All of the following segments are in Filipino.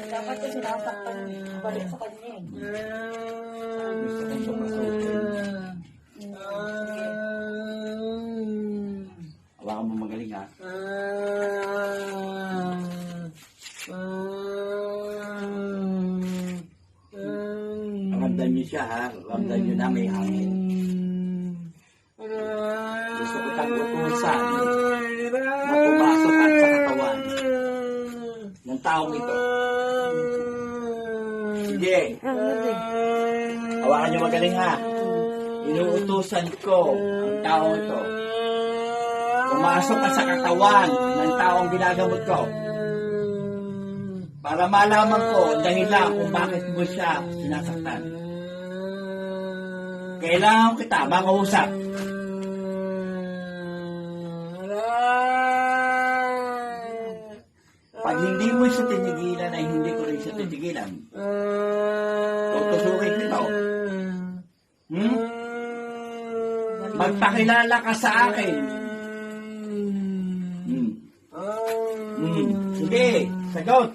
Dapat yung sinasaktan, balik sa kanya eh. Hawakan mo magaling ha. Ramdam niyo siya ha. Ramdam niyo na may hangin. Gusto ko tag-utusan na pumasok at sa katawan ng taong ito. Sige. Hawakan niyo magaling ha. Inuutusan ko ang taong ito. Pumasok ka sa katawan ng taong ginagamot ko. Para malaman ko ang dahilan kung bakit mo siya sinasaktan. Kailangan kita makausap. Pag hindi mo siya tinigilan ay hindi ko rin siya tinigilan. Tutusukin nito. Magpakilala ka sa akin. Sige, sagot.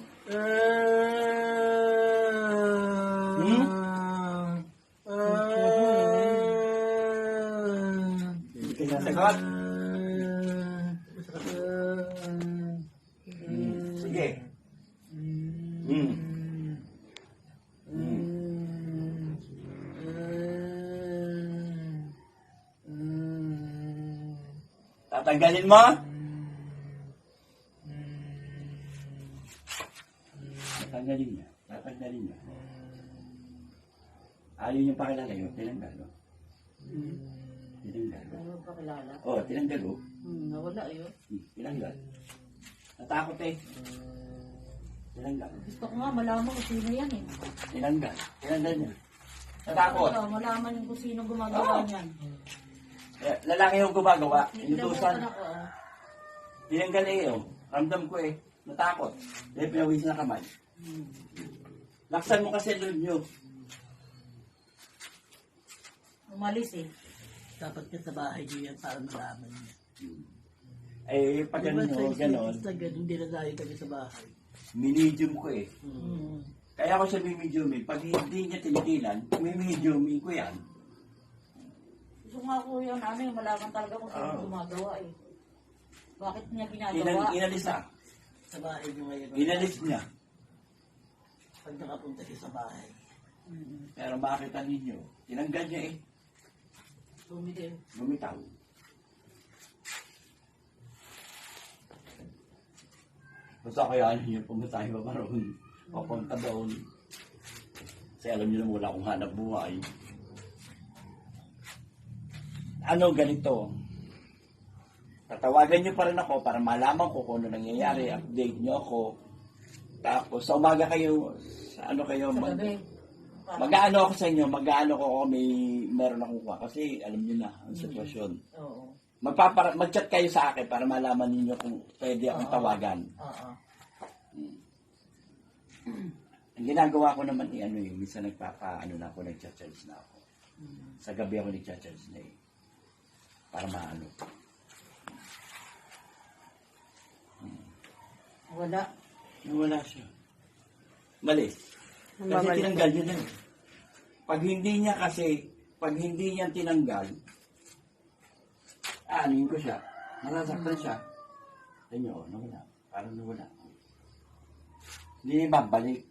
Hindi ka nasagot. Sige. Tatanggalin mo? Tatanggalin niya. Tatanggalin niya. Ayaw niyong pakilala yun. Tinanggal, no? Tinanggal. Ano pa kilala? Oo, tinanggal, oh. Nawala yun. Tinanggal. Natakot eh. Tinanggal. Gusto ko nga malaman kung sino yan eh. Tinanggal. Tinanggal niya. Natakot. Gusto ko malaman yung kung sino gumagawa niyan. Lalaki yung gumagawa. Inutusan. Inabutan ako ah. Tinanggal eh, oh. Ramdam ko eh. Natakot. Dahil pinawis na kamay. Laksan mo kasi loob nyo. Umalis eh. Dapat ka sa bahay niyo yan para malaman niya. Eh, pag ano, ganon, Hindi na dahil kami sa bahay. minedium ko eh. Kaya ako siya mimediumin. Pag hindi niya tinigilan, mimediumin ko yan. Gusto nga ko yun, ano yung malaman talaga kung sino gumagawa eh. Bakit niya ginagawa? Inalis na. Sa bahay niyo ngayon. Inalis niya. Pag nakapunta siya sa bahay. Pero makita ninyo, tinanggal niya eh. Tumidin. Lumitaw. Basta kaya ninyo, pumunta ba pa roon? Papunta doon. Kasi alam niyo na wala akong hanap buhay. Ano ganito? Tatawagan niyo pa rin ako para malaman ko kung ano nangyayari. Update niyo ako. Tapos sa umaga kayo, sa ano kayo, Sa gabi. mag-ano ako sa inyo, mag-ano ko meron akong kuha. Kasi alam niyo na ang sitwasyon. Oo. Mag-chat kayo sa akin para malaman niyo kung pwede akong tawagan. Oo. Ang ginagawa ko naman minsan nag-charge na ako. Sa gabi ako nag-charge na eh. Para maano. Wala. Wala siya. Malis. Kasi tinanggal niya na. Pag hindi niya tinanggal, aanin ko siya. Nasasaktan siya. Tignan niyo, nawala. Parang nawala. Hindi na babalik.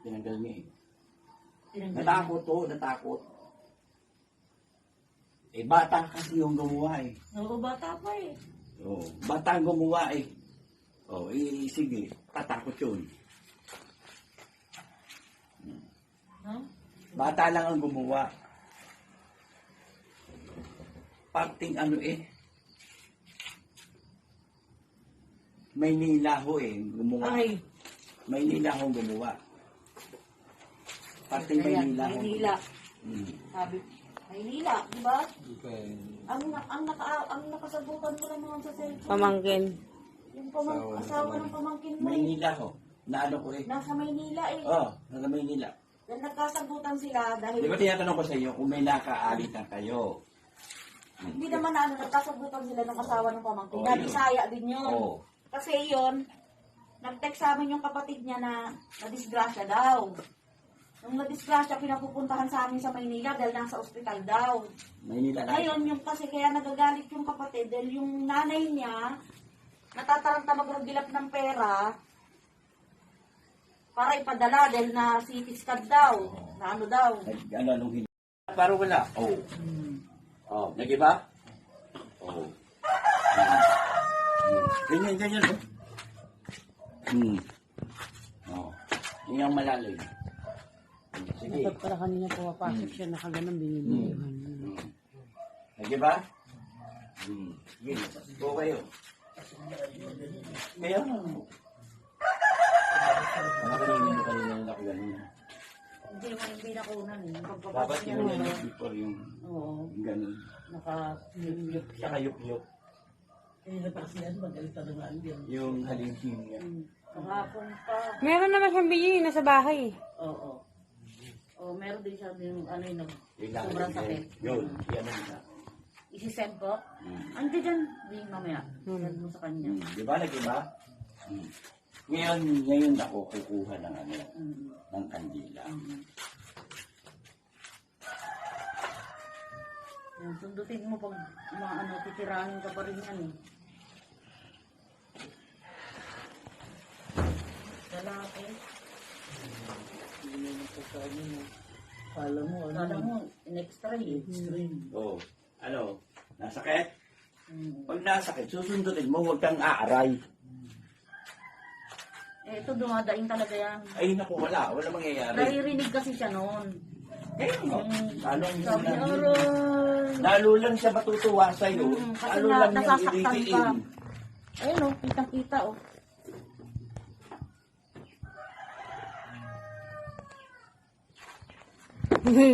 Tinanggal niya eh. Natakot. Eh, bata kasi yung gumawa eh. Oo, bata pa eh. Oo, bata ang gumawa eh. Oo, sige, tatakot yun. Huh? Bata lang ang gumawa. Parting Maynila ho eh, gumawa. Ay. Maynila ho gumawa. Parting Ayan, Maynila ho. Maynila. Sabi, Maynila, di ba? Okay. Ang nakasabukan ko lang naman sa cellphone. Pamangkin. Yung asawa ng pamangkin mo. Maynila ho. Naano ko eh. Nasa Maynila eh. Nasa Maynila. Nagkasagutan sila dahil... Di ba tinatanong ko sa iyo kung may nakaalitan kayo? Hindi naman na ano, nagkasagutan sila ng asawa ng pamangkin. Oo, Na yun. Bisaya din yun. Oo. Kasi yun, nag-text sa amin yung kapatid niya na nadisgrasya daw. Nung nadisgrasya, pinapupuntahan sa amin sa Maynila dahil nasa ospital daw. Maynila na. Ngayon, yung kasi kaya nagagalit yung kapatid dahil yung nanay niya, natataranta magrugilap ng pera para ipadala dahil na CT scan daw. Na ano daw. Ano, nung hindi. Parang wala. Oo. Oh. Nag-iba? Oo. Ganyan, ganyan. Oh. Yun ang malalim. Sige. Dapat para kanina pumapasok siya, nakaganon binibiluhan. Nag-iba? Sige. Po kayo. Kaya nga. Nakakalimutan mo kanina yung nakaganon. Hindi na kunan eh. Dapat Pagpapasok niya yung naman. yan before yung Oo. ganun. Naka-flip siya. Saka yup-yup. Eh, napakasiyan, magalit talaga yun. Yung halimsin niya. Kahapon pa. Meron naman siyang bigay, nasa bahay. Oo. Oh, meron din siya yung ano yung Yung lang. sobrang sakit. Yun. Yan ang isa. Isisend ko. Andi dyan. Di mamaya. Send mo sa kanya. Di ba? Nag-iba? Ngayon ako kukuha ng ano, ng kandila. Yung sundutin mo pag mga ano, titirahin ka pa rin yan eh. Lalaki. Hindi na yung pagkain mo. Kala mo, ano? Kala mo, in-extra eh. Oo. Ano? Nasakit? Pag nasakit, susundutin mo, huwag kang aaray. Eh, ito dumadaing talaga yan. Ay, naku, wala. Wala mangyayari. Naririnig kasi siya noon. Sabi niya, aray. Lalo lang siya matutuwa sa'yo. Kasi Lalo lang niyang nasasaktan ka. ilitiin. Ayun o, kitang-kita o.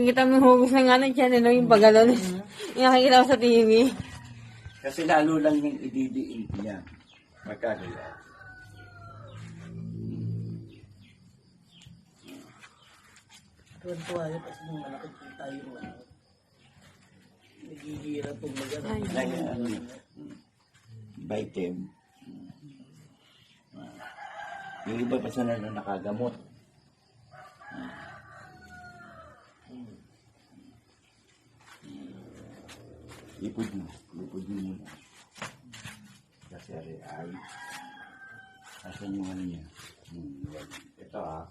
Kita mo yung hugas ng ano dyan, ano, yung pagalon. Yung nakikita ko sa TV. Kasi lalo lang niyang ididiin niya. Magkagaya. Tuwan-tuwa yun kasi nung nakikita yung ano. Nagigirap pag mag-ano. Like, ano, Vitem. Yung iba pa sana na nakagamot. Lipod mo muna. Kasi ay, asan yung ano niya? Ito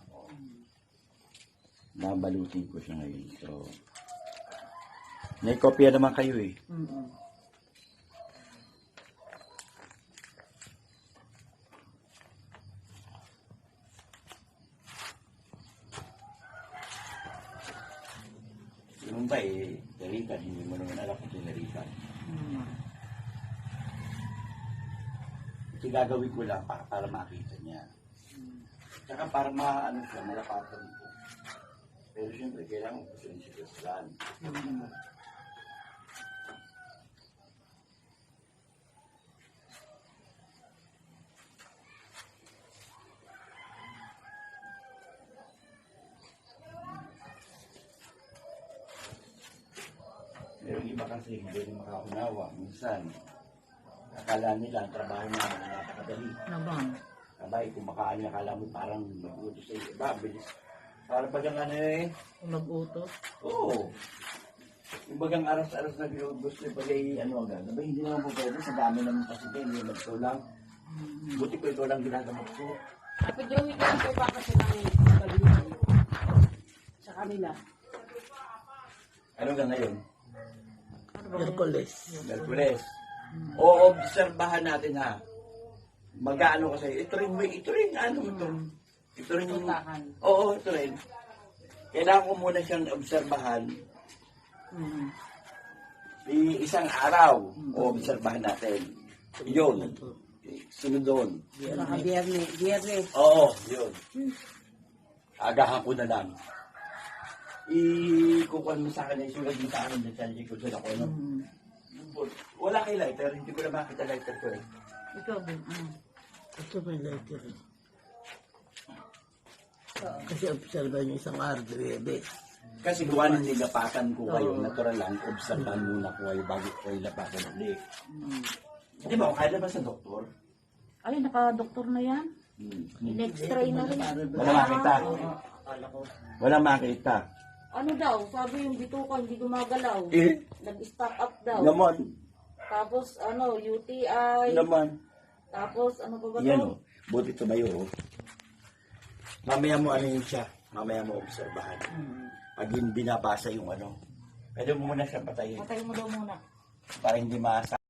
nabalutin ko siya ngayon. So, may kopya naman kayo eh. Yung ba eh, narikan, hindi mo naman alam kung narikan. Ito gagawin ko lang para makita niya. Tsaka para maano siya, malapatan ko. Pero siyempre, kailangan ko siya sa kasalanan. Pero iba kasi hindi rin makaunawa. Minsan, akala nila ang trabaho na napakadali. Nabang. Abay, kumakain niya, akala mo parang mag-utos sa iba. Bilis. Para bagang ano eh. Mag-utos. Oo. Yung bagang aras-aras na gusto yung bagay ano agad. Abay, hindi naman po pwede. Sa dami naman kasi din. Yung magtulang. Buti ko ito lang ginagamot ko. Kapag yung weekend ko pa kasi ng sa kanila. Ano nga ngayon? Merkules. Merkules. O obserbahan natin ha. Mag-ano kasi, ito rin, ano ito? Ito rin yung, oo, ito rin. Kailangan ko muna siyang obserbahan. Isang araw, o obserbahan natin. Yun. Sunod doon. Baka biyernes. Oo, yun. Agahan ko na lang. Ikukuhan mo sa akin, isulat mo sa akin, detalye ko sila ko, no? Wala kay lighter, hindi ko na makita lighter ko eh. Ikaw din. Ito may lighter. Kasi observa niyo isang araw, 9. Kasi gawa ng nilapatan ko kayo, natural lang, obserbahan muna ko kayo bago ko kayo lapatan ulit. Di ba, kaya ba sa doktor? Ay, naka-doktor na yan. In-x-ray na rin. Wala makita. Wala makita. Ano daw, sabi yung bituka hindi gumagalaw. Eh, Nag-stock up daw. naman, Tapos UTI. naman. Tapos ano pa ba Yan daw? o, buti tumayo o. Mamaya mo ano yun siya, mamaya mo obserbahan. Pag yung binabasa yung ano, pwede mo muna siya patayin Patay mo daw muna. para hindi maasa.